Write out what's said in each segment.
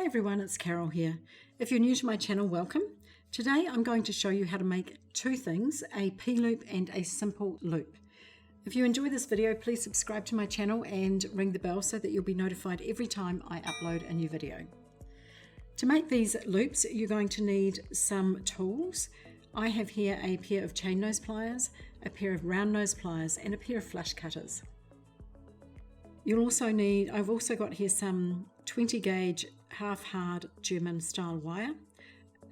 everyone, it's Carol here. If you're new to my channel, welcome. Today I'm going to show you how to make two things, a P-loop and a simple loop. If you enjoy this video, please subscribe to my channel and ring the bell so that you'll be notified every time I upload a new video. To make these loops, you're going to need some tools. I have here a pair of chain nose pliers, a pair of round nose pliers and a pair of flush cutters. You'll also need, I've also got here some 20 gauge half hard German style wire,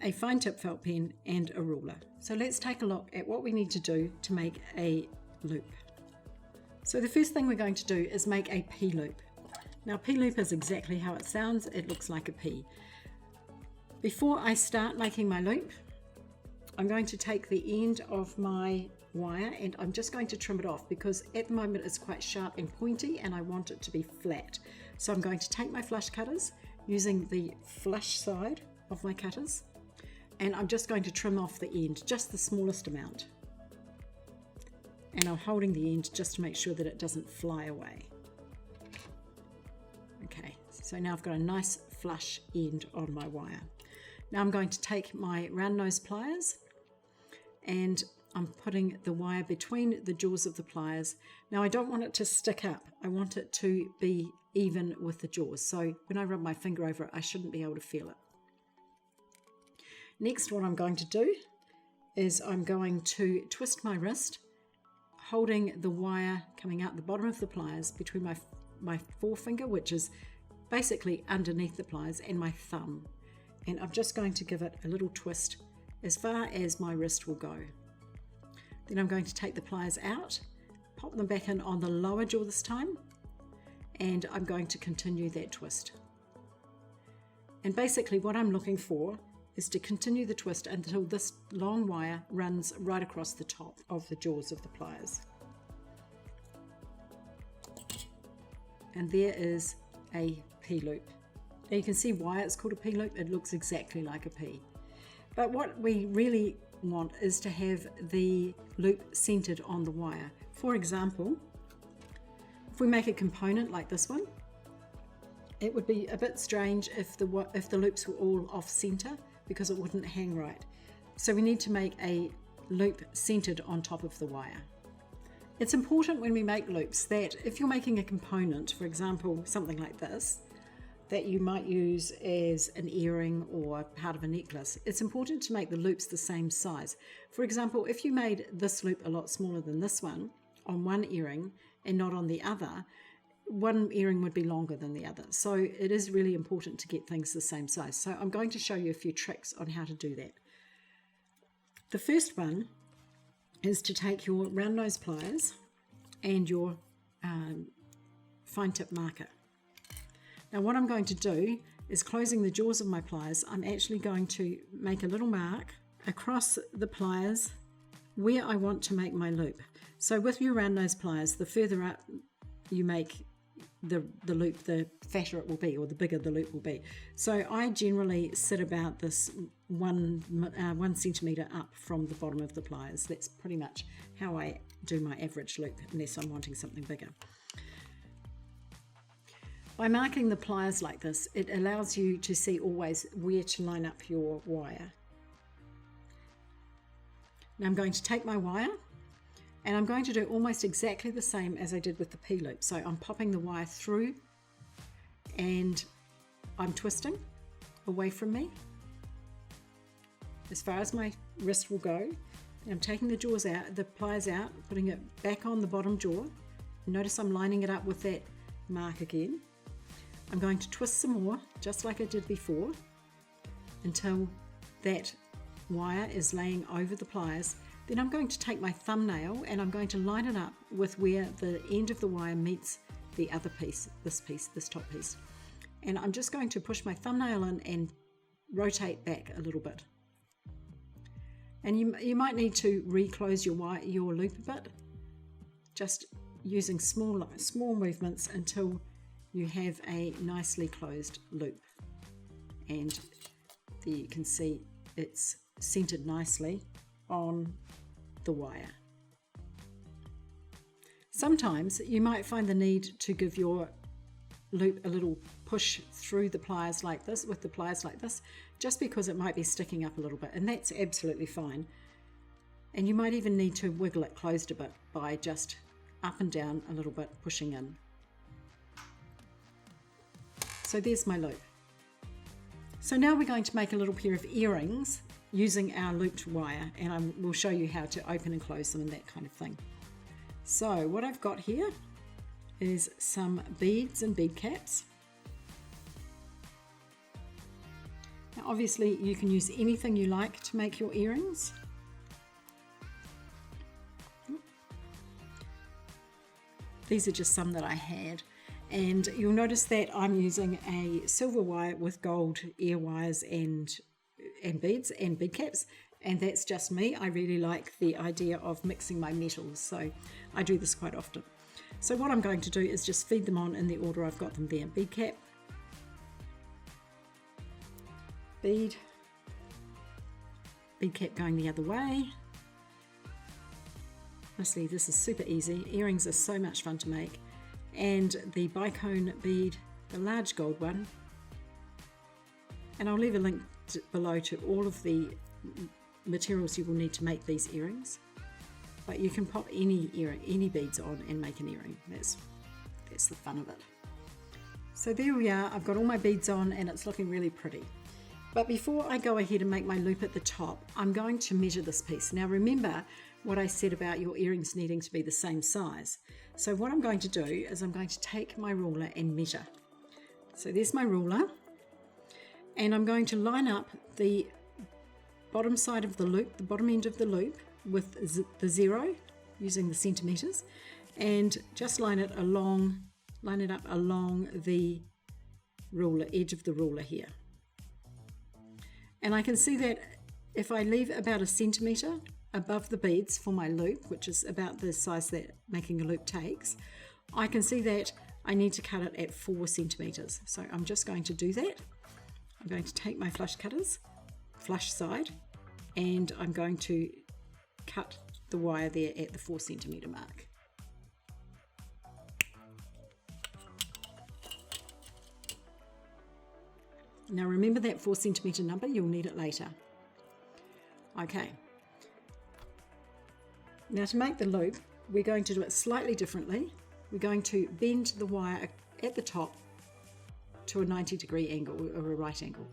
a fine tip felt pen and a ruler. So let's take a look at what we need to do to make a loop. So the first thing we're going to do is make a P-loop. Now P-loop is exactly how it sounds, it looks like a P. Before I start making my loop, I'm going to take the end of my wire and I'm just going to trim it off because at the moment it's quite sharp and pointy and I want it to be flat. So I'm going to take my flush cutters using the flush side of my cutters and I'm just going to trim off the end, just the smallest amount. And I'm holding the end just to make sure that it doesn't fly away. Okay, so now I've got a nice flush end on my wire. Now I'm going to take my round nose pliers and I'm putting the wire between the jaws of the pliers. Now I don't want it to stick up, I want it to be even with the jaws. So when I rub my finger over it, I shouldn't be able to feel it. Next, what I'm going to do is I'm going to twist my wrist, holding the wire coming out the bottom of the pliers between my forefinger, which is basically underneath the pliers, and my thumb. And I'm just going to give it a little twist as far as my wrist will go. Then I'm going to take the pliers out, pop them back in on the lower jaw this time, and I'm going to continue that twist. And basically what I'm looking for is to continue the twist until this long wire runs right across the top of the jaws of the pliers. And there is a P-loop. Now you can see why it's called a P-loop, it looks exactly like a P. But what we really want is to have the loop centered on the wire. For example, if we make a component like this one, it would be a bit strange if the loops were all off center because it wouldn't hang right. So we need to make a loop centered on top of the wire. It's important when we make loops that if you're making a component, for example, something like this, that you might use as an earring or part of a necklace, it's important to make the loops the same size. For example, if you made this loop a lot smaller than this one on one earring and not on the other, one earring would be longer than the other. So it is really important to get things the same size. So I'm going to show you a few tricks on how to do that. The first one is to take your round nose pliers and your fine tip marker. Now what I'm going to do is, closing the jaws of my pliers, I'm actually going to make a little mark across the pliers where I want to make my loop. So with your round nose pliers, the further up you make the loop, the fatter it will be, or the bigger the loop will be. So I generally sit about this 1 centimetre up from the bottom of the pliers. That's pretty much how I do my average loop, unless I'm wanting something bigger. By marking the pliers like this, it allows you to see always where to line up your wire. Now I'm going to take my wire and I'm going to do almost exactly the same as I did with the P-loop. So I'm popping the wire through and I'm twisting away from me as far as my wrist will go. And I'm taking the jaws out, the pliers out, putting it back on the bottom jaw. Notice I'm lining it up with that mark again. I'm going to twist some more, just like I did before, until that wire is laying over the pliers. Then I'm going to take my thumbnail and I'm going to line it up with where the end of the wire meets the other piece, this top piece. And I'm just going to push my thumbnail in and rotate back a little bit. And you might need to reclose your loop a bit, just using small movements until you have a nicely closed loop. And there you can see it's centered nicely on the wire. Sometimes you might find the need to give your loop a little push through the pliers like this, with the pliers like this, just because it might be sticking up a little bit, and that's absolutely fine. And you might even need to wiggle it closed a bit by just up and down a little bit, pushing in. So there's my loop. So now we're going to make a little pair of earrings using our looped wire, and we'll show you how to open and close them and that kind of thing. So what I've got here is some beads and bead caps. Now obviously you can use anything you like to make your earrings. These are just some that I had, and you'll notice that I'm using a silver wire with gold ear wires and beads and bead caps, and that's just me. I really like the idea of mixing my metals, so I do this quite often. So what I'm going to do is just feed them on in the order I've got them there. Bead cap, bead, bead cap going the other way. Honestly, this is super easy. Earrings are so much fun to make. And the Bicone bead, the large gold one. And I'll leave a link below to all of the materials you will need to make these earrings. But you can pop any beads on and make an earring. That's the fun of it. So there we are. I've got all my beads on and it's looking really pretty. But before I go ahead and make my loop at the top, I'm going to measure this piece. Now remember what I said about your earrings needing to be the same size. So what I'm going to do is I'm going to take my ruler and measure. So there's my ruler, and I'm going to line up the bottom side of the loop, the bottom end of the loop, with the 0 using the centimeters, and just line it up along the ruler, edge of the ruler here. And I can see that if I leave about 1 centimeter above the beads for my loop, which is about the size that making a loop takes, I can see that I need to cut it at 4 centimeters. So I'm just going to do that. I'm going to take my flush cutters, flush side, and I'm going to cut the wire there at the 4 centimeter mark. Now remember that 4 centimeter number, you'll need it later. Okay. Now to make the loop, we're going to do it slightly differently. We're going to bend the wire at the top to a 90-degree angle, or a right angle.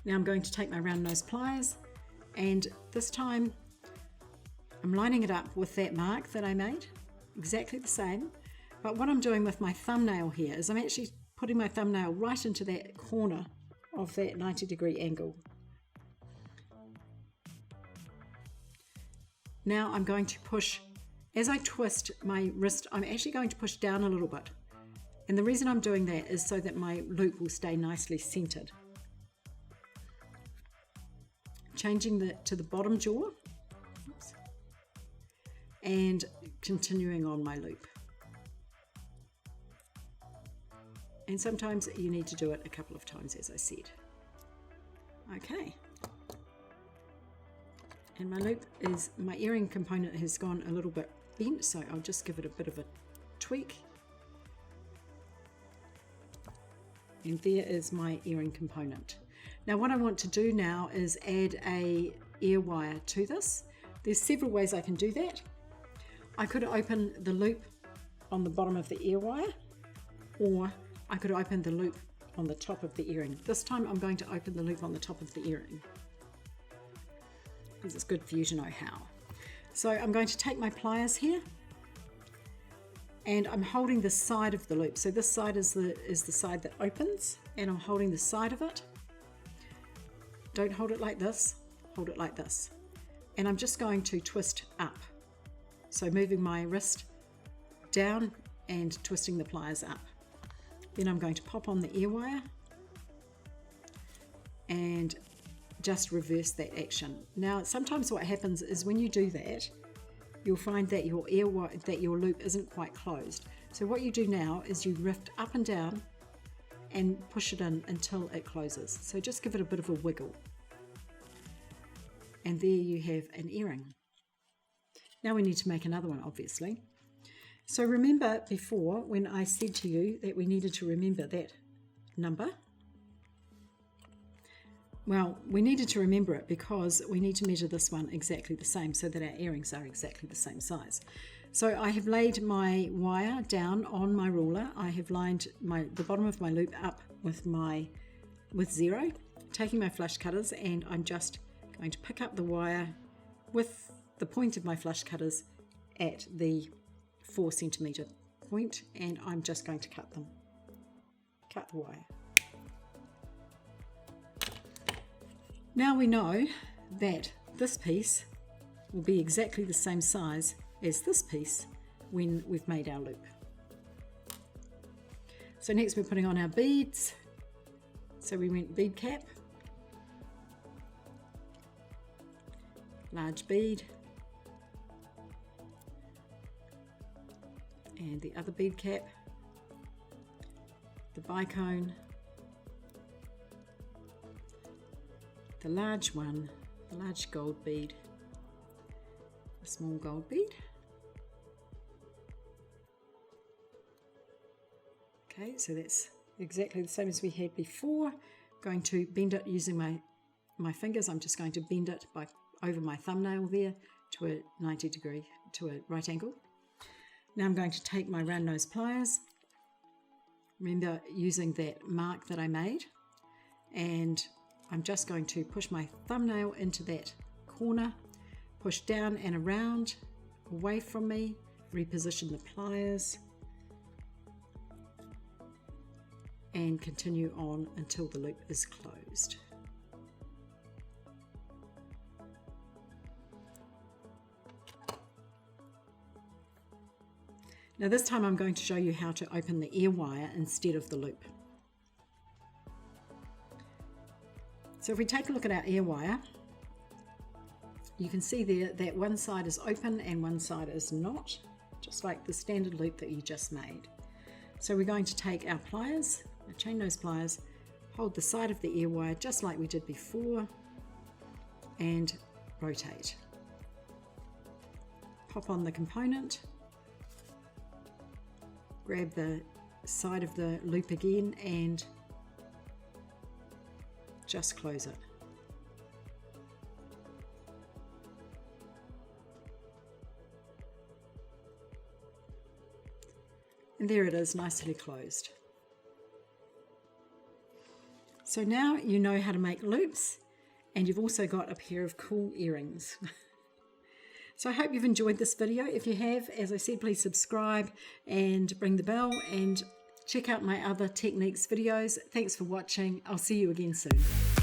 Now I'm going to take my round nose pliers, and this time I'm lining it up with that mark that I made, exactly the same. But what I'm doing with my thumbnail here is I'm actually putting my thumbnail right into that corner of that 90-degree angle. Now I'm going to push, as I twist my wrist, I'm actually going to push down a little bit. And the reason I'm doing that is so that my loop will stay nicely centered. Changing to the bottom jaw, oops, and continuing on my loop. And sometimes you need to do it a couple of times, as I said. Okay. And my loop is, my earring component has gone a little bit bent, so I'll just give it a bit of a tweak. And there is my earring component. Now what I want to do now is add a ear wire to this. There's several ways I can do that. I could open the loop on the bottom of the ear wire, or I could open the loop on the top of the earring. This time I'm going to open the loop on the top of the earring, because it's good for you to know how. So I'm going to take my pliers here, and I'm holding the side of the loop. So this side is the side that opens, and I'm holding the side of it. Don't hold it like this, hold it like this. And I'm just going to twist up. So moving my wrist down and twisting the pliers up. Then I'm going to pop on the ear wire and just reverse that action. Now sometimes what happens is when you do that, you'll find that your loop isn't quite closed. So what you do now is you lift up and down and push it in until it closes. So just give it a bit of a wiggle. And there you have an earring. Now we need to make another one, obviously. So remember before when I said to you that we needed to remember that number? Well, we needed to remember it because we need to measure this one exactly the same so that our earrings are exactly the same size. So I have laid my wire down on my ruler. I have lined the bottom of my loop up with 0, taking my flush cutters, and I'm just going to pick up the wire with the point of my flush cutters at the 4 centimetre point, and I'm just going to cut the wire. Now we know that this piece will be exactly the same size as this piece when we've made our loop. So next we're putting on our beads. So we went bead cap, large bead, and the other bead cap, the bicone, the large one, the large gold bead, a small gold bead. Okay, so that's exactly the same as we had before. Going to bend it using my fingers. I'm just going to bend it over my thumbnail there to a 90 degree, to a right angle. Now I'm going to take my round nose pliers. Remember using that mark that I made, and I'm just going to push my thumbnail into that corner, push down and around, away from me, reposition the pliers, and continue on until the loop is closed. Now this time I'm going to show you how to open the ear wire instead of the loop. So if we take a look at our ear wire, you can see there that one side is open and one side is not, just like the standard loop that you just made. So we're going to take our pliers, our chain nose pliers, hold the side of the ear wire just like we did before, and rotate. Pop on the component, grab the side of the loop again and just close it. And there it is, nicely closed. So now you know how to make loops, and you've also got a pair of cool earrings. So I hope you've enjoyed this video. If you have, as I said, please subscribe and ring the bell and check out my other techniques videos. Thanks for watching. I'll see you again soon.